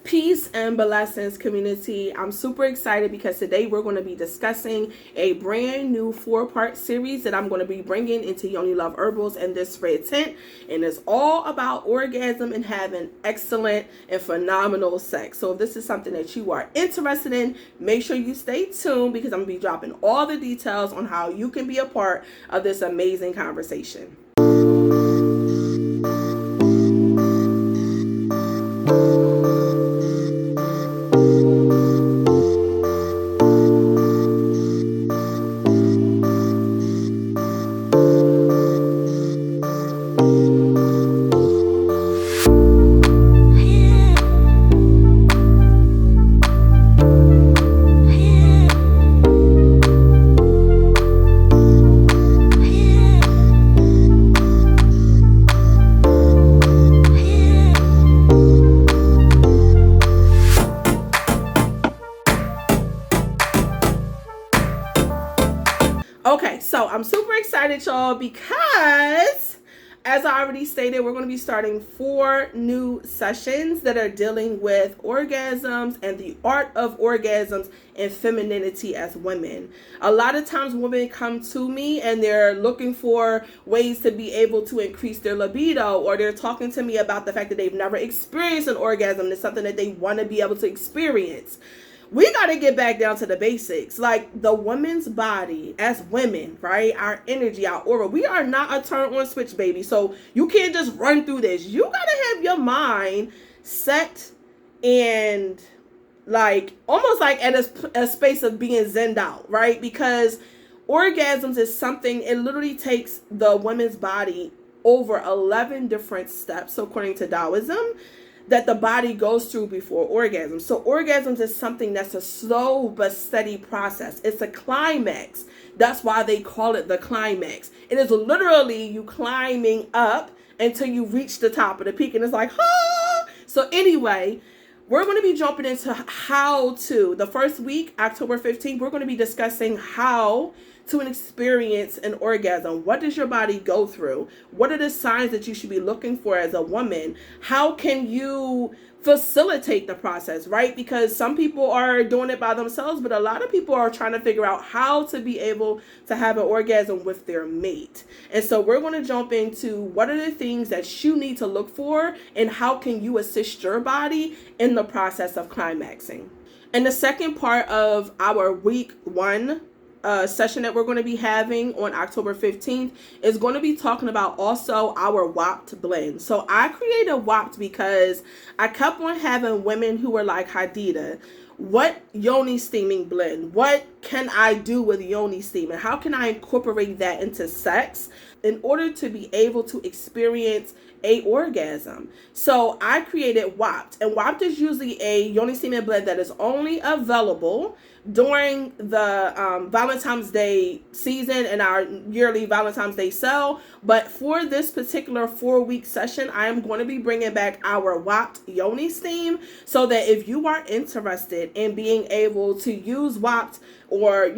Peace and blessings, community. I'm super excited because today we're going to be discussing a brand new 4-part series that I'm going to be bringing into Yoni Love Herbals and this red tint, and it's all about orgasm and having excellent and phenomenal sex. So if this is something that you are interested in, make sure you stay tuned because I'm going to be dropping all the details on how you can be a part of this amazing conversation. Okay, so I'm super excited, y'all, because as I already stated, we're going to be starting 4 new sessions that are dealing with orgasms and the art of orgasms and femininity as women. A lot of times women come to me and they're looking for ways to be able to increase their libido, or they're talking to me about the fact that they've never experienced an orgasm. It's something that they want to be able to experience. We got to get back down to the basics. Like, the woman's body as women, right? Our energy, our aura. We are not a turn on switch, baby. So you can't just run through this. You got to have your mind set and like almost like at a space of being zenned out, right? Because orgasms is something, it literally takes the woman's body over 11 different steps, according to Taoism, that the body goes through before orgasm. So orgasms is something that's a slow but steady process. It's a climax. That's why they call it the climax. It is literally you climbing up until you reach the top of the peak, and it's like, ah! So anyway, we're going to be jumping into how to, the first week, October 15th, we're going to be discussing how to experience an orgasm. What does your body go through? What are the signs that you should be looking for as a woman? How can you facilitate the process, right? Because some people are doing it by themselves, but a lot of people are trying to figure out how to be able to have an orgasm with their mate. And so we're going to jump into what are the things that you need to look for and how can you assist your body in the process of climaxing. And the second part of our week 1 session that we're going to be having on October 15th is going to be talking about also our WOPT blend. So I created WOPT because I kept on having women who were like, Hadida, what yoni steaming blend? What can I do with yoni steaming? How can I incorporate that into sex in order to be able to experience a orgasm? So I created WOPT, and WOPT is usually a yoni steaming blend that is only available during the Valentine's Day season and our yearly Valentine's Day sale. But for this particular 4-week session, I am going to be bringing back our WOPT Yoni Steam, so that if you are interested in being able to use WOPT or,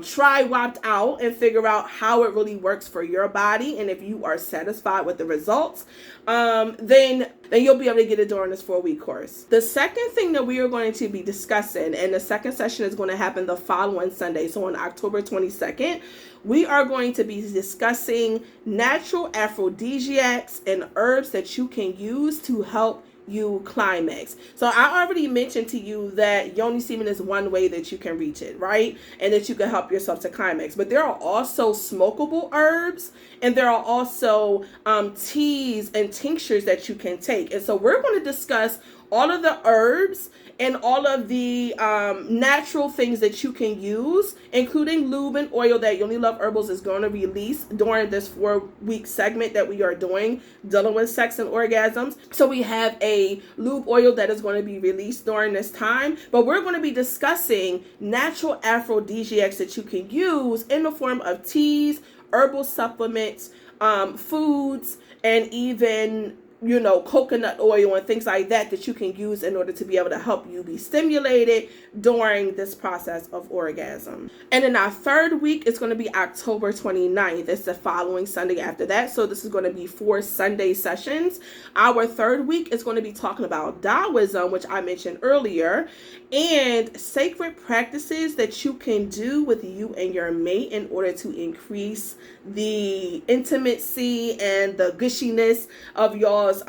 try WOPT out and figure out how it really works for your body, and if you are satisfied with the results, then you'll be able to get it during this 4-week course. The second thing that we are going to be discussing, and the second session is going to happen the following Sunday, so on October 22nd, we are going to be discussing natural aphrodisiacs and herbs that you can use to help you climax. So I already mentioned to you that yoni steaming is one way that you can reach it, right? And that you can help yourself to climax. But there are also smokable herbs, and there are also teas and tinctures that you can take. And so we're going to discuss all of the herbs and all of the natural things that you can use, including lube and oil that Yoni Love Herbals is going to release during this 4-week segment that we are doing, dealing with sex and orgasms. So we have a lube oil that is going to be released during this time, but we're going to be discussing natural aphrodisiacs that you can use in the form of teas, herbal supplements, foods, and even coconut oil and things like that you can use in order to be able to help you be stimulated during this process of orgasm. And in our third week, it's going to be October 29th. It's the following Sunday after that. So this is going to be 4 Sunday sessions. Our third week is going to be talking about Taoism, which I mentioned earlier, and sacred practices that you can do with you and your mate in order to increase the intimacy and the gushiness of y'all's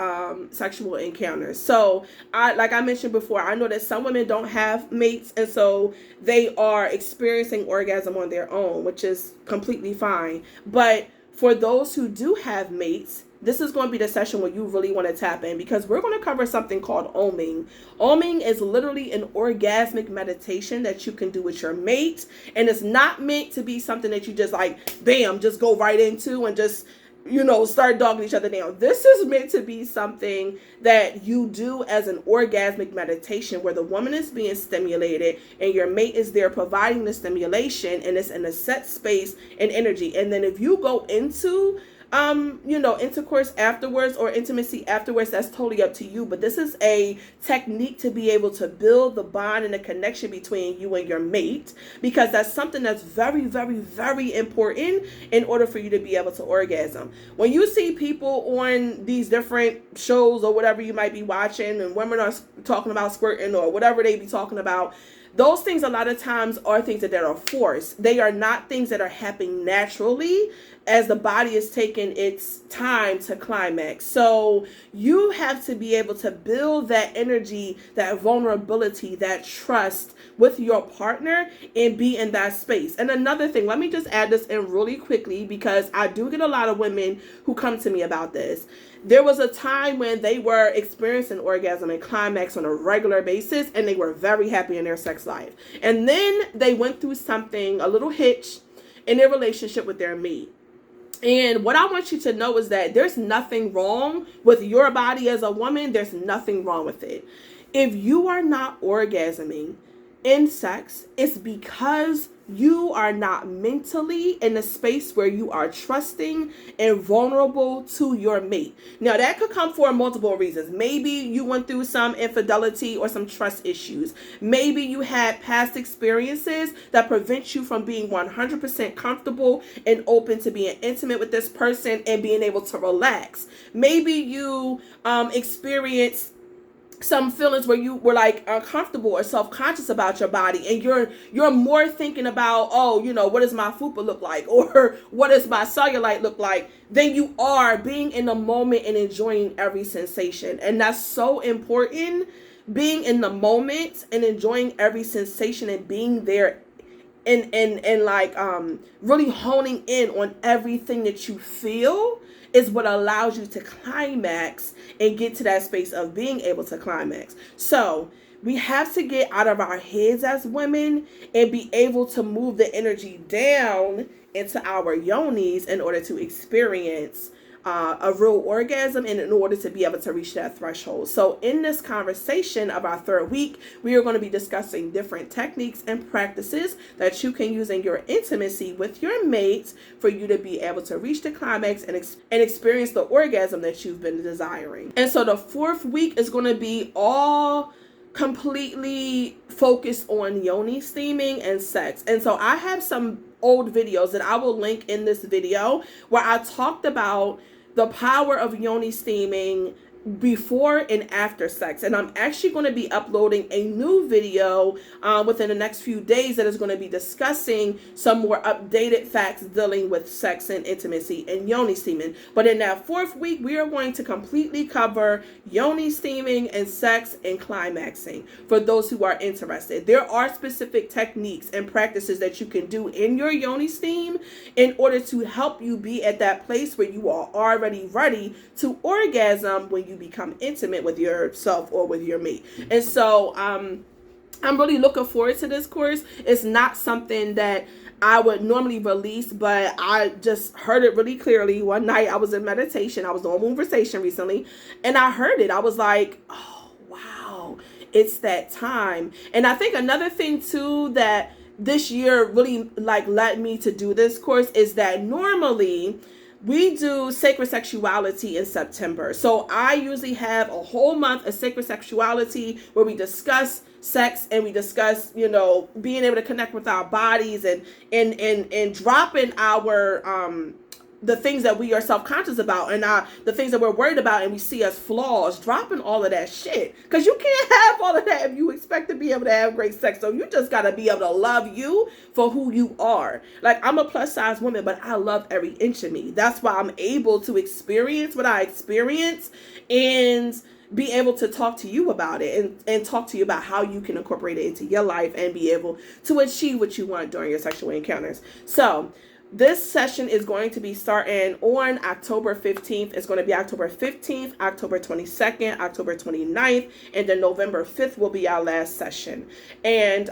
sexual encounters. So like I mentioned before, I know that some women don't have mates, and so they are experiencing orgasm on their own, which is completely fine. But for those who do have mates, this is going to be the session where you really want to tap in, because we're going to cover something called OMing. OMing is literally an orgasmic meditation that you can do with your mate. And it's not meant to be something that you just like, bam, just go right into and just, start dogging each other down. This is meant to be something that you do as an orgasmic meditation where the woman is being stimulated and your mate is there providing the stimulation, and it's in a set space and energy. And then if you go into intercourse afterwards or intimacy afterwards, that's totally up to you. But this is a technique to be able to build the bond and the connection between you and your mate, because that's something that's very, very, very important in order for you to be able to orgasm. When you see people on these different shows or whatever you might be watching, and women are talking about squirting or whatever they be talking about, those things a lot of times are things that are forced. They are not things that are happening naturally as the body is taking its time to climax. So you have to be able to build that energy, that vulnerability, that trust with your partner and be in that space. And another thing, let me just add this in really quickly, because I do get a lot of women who come to me about this. There was a time when they were experiencing orgasm and climax on a regular basis, and they were very happy in their sex life. And then they went through something, a little hitch in their relationship with their mate. And what I want you to know is that there's nothing wrong with your body as a woman. There's nothing wrong with it. If you are not orgasming in sex, it's because you are not mentally in a space where you are trusting and vulnerable to your mate. Now, that could come for multiple reasons. Maybe you went through some infidelity or some trust issues. Maybe you had past experiences that prevent you from being 100% comfortable and open to being intimate with this person and being able to relax. Maybe you experienced some feelings where you were like uncomfortable or self-conscious about your body, and you're more thinking about, what does my fupa look like, or what does my cellulite look like, than you are being in the moment and enjoying every sensation. And that's so important, being in the moment and enjoying every sensation and being there and like really honing in on everything that you feel is what allows you to climax and get to that space of being able to climax. So we have to get out of our heads as women and be able to move the energy down into our yonis in order to experience a real orgasm and in order to be able to reach that threshold. So in this conversation of our third week, we are going to be discussing different techniques and practices that you can use in your intimacy with your mates for you to be able to reach the climax and experience the orgasm that you've been desiring. And so the fourth week is going to be all completely focused on yoni steaming and sex. And so I have some old videos that I will link in this video where I talked about the power of yoni steaming before and after sex. And I'm actually going to be uploading a new video within the next few days that is going to be discussing some more updated facts dealing with sex and intimacy and yoni steaming. But in that fourth week, we are going to completely cover yoni steaming and sex and climaxing for those who are interested. There are specific techniques and practices that you can do in your yoni steam in order to help you be at that place where you are already ready to orgasm when you become intimate with yourself or with your mate. And so I'm really looking forward to this course. It's not something that I would normally release, but I just heard it really clearly one night. I was in meditation. I was doing conversation recently, and I heard it. I was like, oh wow, it's that time. And I think another thing too that this year really like led me to do this course is that normally we do Sacred Sexuality in September. So I usually have a whole month of Sacred Sexuality where we discuss sex and we discuss, you know, being able to connect with our bodies and dropping our the things that we are self-conscious about and the things that we're worried about and we see as flaws, dropping all of that shit. Because you can't have all of that if you expect to be able to have great sex. So you just got to be able to love you for who you are. Like, I'm a plus size woman, but I love every inch of me. That's why I'm able to experience what I experience and be able to talk to you about it and talk to you about how you can incorporate it into your life and be able to achieve what you want during your sexual encounters. So this session is going to be starting on October 15th. It's going to be October 15th, October 22nd, October 29th, and then November 5th will be our last session. And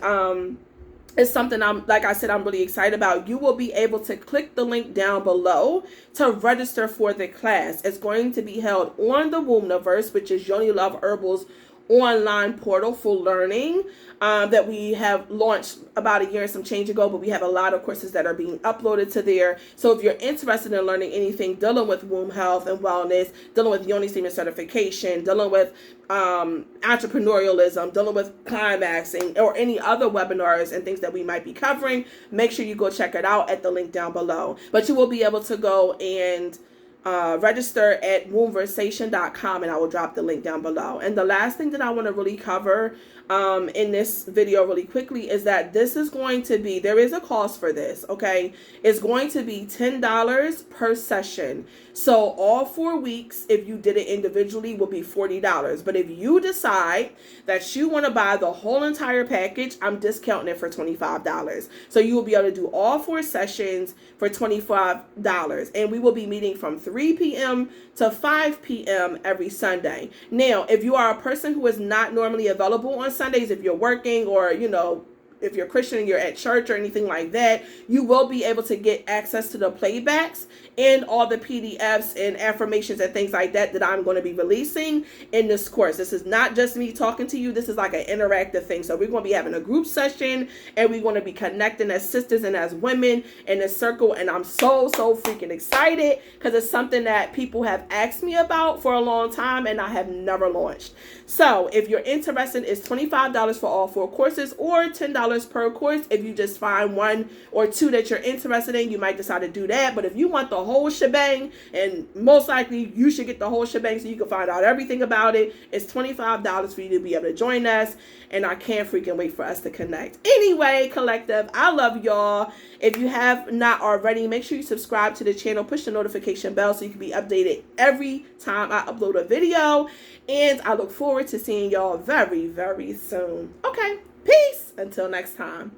it's something like I said, I'm really excited about. You will be able to click the link down below to register for the class. It's going to be held on the Wombniverse, which is Yoni Love Herbal's online portal for learning that we have launched about a year and some change ago, but we have a lot of courses that are being uploaded to there. So if you're interested in learning anything dealing with womb health and wellness, dealing with yoni steaming certification, dealing with entrepreneurialism, dealing with climaxing, or any other webinars and things that we might be covering, make sure you go check it out at the link down below. But you will be able to go and register at wombversation.com, and I will drop the link down below. And the last thing that I want to really cover in this video really quickly is that this is going to be, there is a cost for this, okay? It's going to be $10 per session. So all 4 weeks, if you did it individually, will be $40. But if you decide that you want to buy the whole entire package, I'm discounting it for $25. So you will be able to do all 4 sessions for $25. And we will be meeting from 3 p.m. to 5 p.m. every Sunday. Now, if you are a person who is not normally available on Sundays, if you're working or, you know, if you're Christian and you're at church or anything like that, you will be able to get access to the playbacks and all the PDFs and affirmations and things like that that I'm going to be releasing in this course. This is not just me talking to you. This is like an interactive thing. So we're going to be having a group session and we're going to be connecting as sisters and as women in this circle. And I'm so freaking excited because it's something that people have asked me about for a long time and I have never launched. So if you're interested, it's $25 for all 4 courses or $10 per course. If you just find 1 or 2 that you're interested in, you might decide to do that. But if you want the whole shebang, and most likely you should get the whole shebang so you can find out everything about it, it's $25 for you to be able to join us. And I can't freaking wait for us to connect. Anyway, collective, I love y'all. If you have not already, make sure you subscribe to the channel, push the notification bell so you can be updated every time I upload a video. And I look forward to seeing y'all very soon. Okay, peace until next time.